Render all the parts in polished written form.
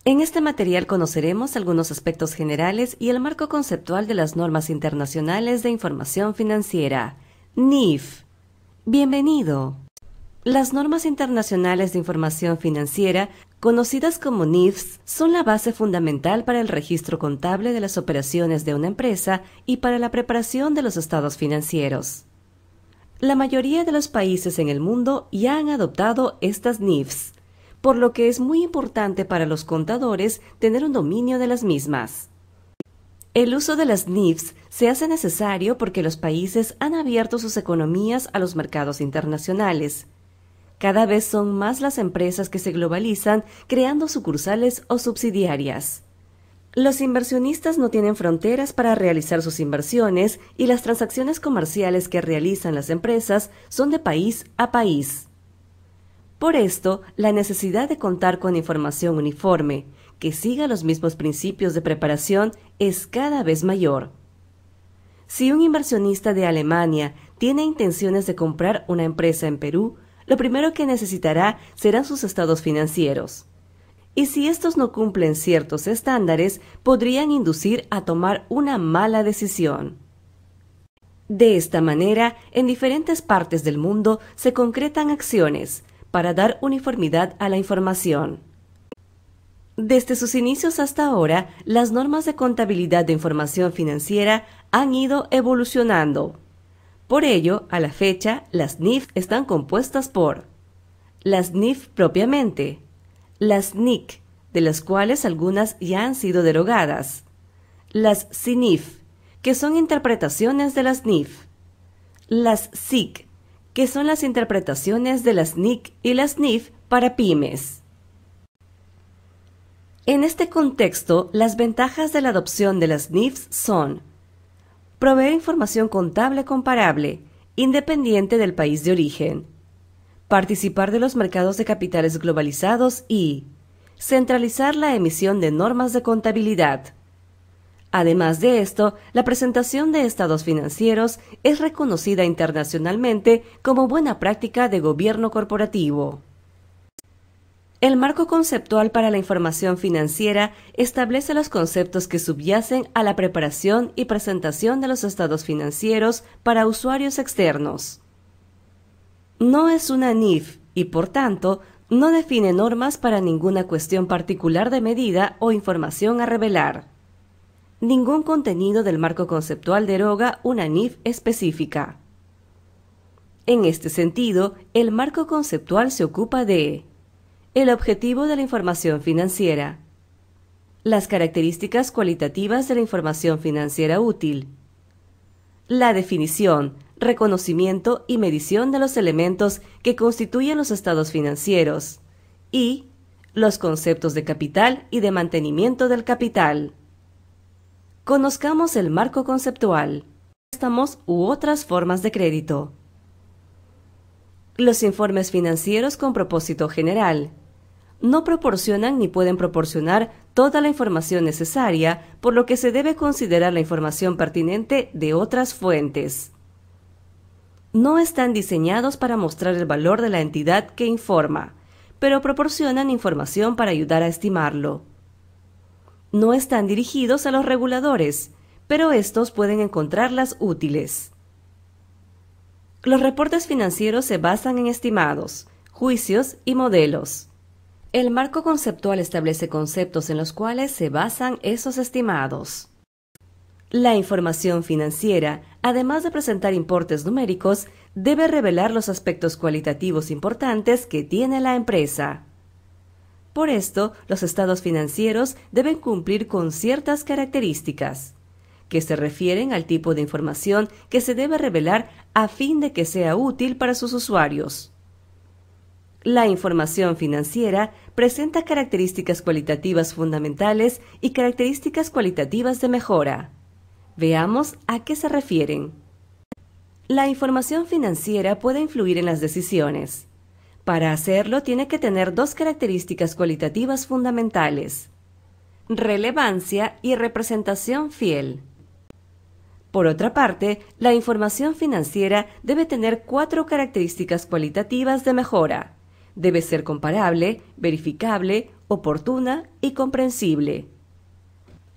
En este material conoceremos algunos aspectos generales y el marco conceptual de las normas internacionales de información financiera, NIF. Bienvenido. Las normas internacionales de información financiera, conocidas como NIFs, son la base fundamental para el registro contable de las operaciones de una empresa y para la preparación de los estados financieros. La mayoría de los países en el mundo ya han adoptado estas NIFs, por lo que es muy importante para los contadores tener un dominio de las mismas. El uso de las NIFs se hace necesario porque los países han abierto sus economías a los mercados internacionales. Cada vez son más las empresas que se globalizan creando sucursales o subsidiarias. Los inversionistas no tienen fronteras para realizar sus inversiones y las transacciones comerciales que realizan las empresas son de país a país. Por esto, la necesidad de contar con información uniforme, que siga los mismos principios de preparación, es cada vez mayor. Si un inversionista de Alemania tiene intenciones de comprar una empresa en Perú, lo primero que necesitará serán sus estados financieros. Y si estos no cumplen ciertos estándares, podrían inducir a tomar una mala decisión. De esta manera, en diferentes partes del mundo se concretan acciones para dar uniformidad a la información. Desde sus inicios hasta ahora, las normas de contabilidad de información financiera han ido evolucionando. Por ello, a la fecha, las NIF están compuestas por las NIF propiamente, las NIC, de las cuales algunas ya han sido derogadas, las CINIF, que son interpretaciones de las NIF, las SIC, que son las interpretaciones de las NIC y las NIF para pymes. En este contexto, las ventajas de la adopción de las NIFs son proveer información contable comparable, independiente del país de origen, participar de los mercados de capitales globalizados y centralizar la emisión de normas de contabilidad. Además de esto, la presentación de estados financieros es reconocida internacionalmente como buena práctica de gobierno corporativo. El marco conceptual para la información financiera establece los conceptos que subyacen a la preparación y presentación de los estados financieros para usuarios externos. No es una NIF y, por tanto, no define normas para ninguna cuestión particular de medida o información a revelar. Ningún contenido del marco conceptual deroga una NIF específica. En este sentido, el marco conceptual se ocupa de el objetivo de la información financiera, las características cualitativas de la información financiera útil, la definición, reconocimiento y medición de los elementos que constituyen los estados financieros y los conceptos de capital y de mantenimiento del capital. Conozcamos el marco conceptual, préstamos u otras formas de crédito. Los informes financieros con propósito general no proporcionan ni pueden proporcionar toda la información necesaria, por lo que se debe considerar la información pertinente de otras fuentes. No están diseñados para mostrar el valor de la entidad que informa, pero proporcionan información para ayudar a estimarlo. No están dirigidos a los reguladores, pero estos pueden encontrarlas útiles. Los reportes financieros se basan en estimados, juicios y modelos. El marco conceptual establece conceptos en los cuales se basan esos estimados. La información financiera, además de presentar importes numéricos, debe revelar los aspectos cualitativos importantes que tiene la empresa. Por esto, los estados financieros deben cumplir con ciertas características, que se refieren al tipo de información que se debe revelar a fin de que sea útil para sus usuarios. La información financiera presenta características cualitativas fundamentales y características cualitativas de mejora. Veamos a qué se refieren. La información financiera puede influir en las decisiones. Para hacerlo, tiene que tener dos características cualitativas fundamentales: relevancia y representación fiel. Por otra parte, la información financiera debe tener 4 características cualitativas de mejora. Debe ser comparable, verificable, oportuna y comprensible.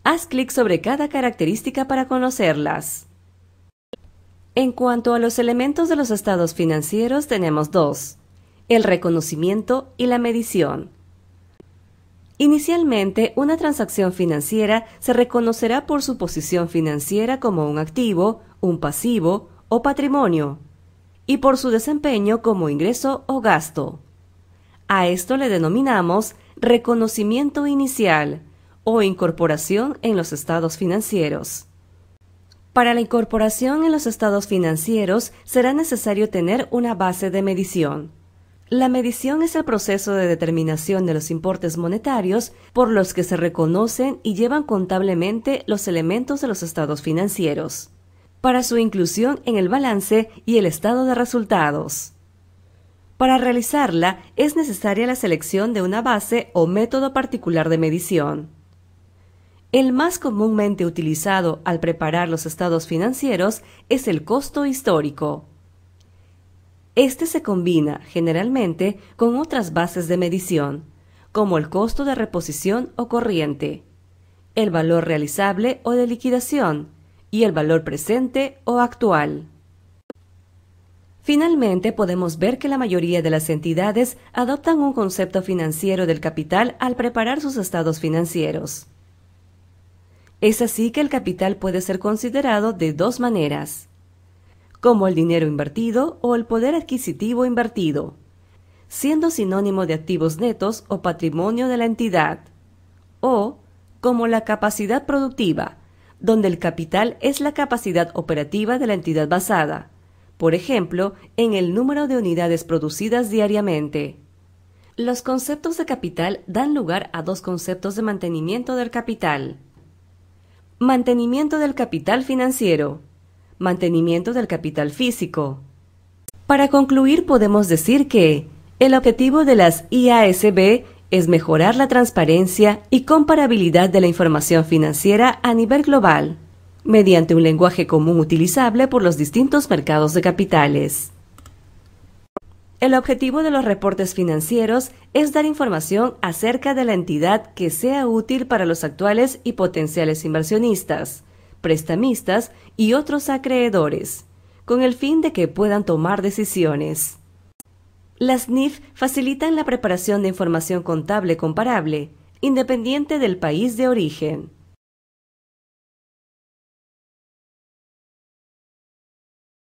Haz clic sobre cada característica para conocerlas. En cuanto a los elementos de los estados financieros, tenemos dos: el reconocimiento y la medición. Inicialmente, una transacción financiera se reconocerá por su posición financiera como un activo, un pasivo o patrimonio, y por su desempeño como ingreso o gasto. A esto le denominamos reconocimiento inicial o incorporación en los estados financieros. Para la incorporación en los estados financieros será necesario tener una base de medición. La medición es el proceso de determinación de los importes monetarios por los que se reconocen y llevan contablemente los elementos de los estados financieros, para su inclusión en el balance y el estado de resultados. Para realizarla es necesaria la selección de una base o método particular de medición. El más comúnmente utilizado al preparar los estados financieros es el costo histórico. Este se combina generalmente con otras bases de medición, como el costo de reposición o corriente, el valor realizable o de liquidación y el valor presente o actual. Finalmente, podemos ver que la mayoría de las entidades adoptan un concepto financiero del capital al preparar sus estados financieros. Es así que el capital puede ser considerado de dos maneras: como el dinero invertido o el poder adquisitivo invertido, siendo sinónimo de activos netos o patrimonio de la entidad, o como la capacidad productiva, donde el capital es la capacidad operativa de la entidad basada, por ejemplo, en el número de unidades producidas diariamente. Los conceptos de capital dan lugar a dos conceptos de mantenimiento del capital: mantenimiento del capital financiero, mantenimiento del capital físico. Para concluir, podemos decir que el objetivo de las IASB es mejorar la transparencia y comparabilidad de la información financiera a nivel global, mediante un lenguaje común utilizable por los distintos mercados de capitales. El objetivo de los reportes financieros es dar información acerca de la entidad que sea útil para los actuales y potenciales inversionistas, prestamistas y otros acreedores, con el fin de que puedan tomar decisiones. Las NIF facilitan la preparación de información contable comparable, independiente del país de origen.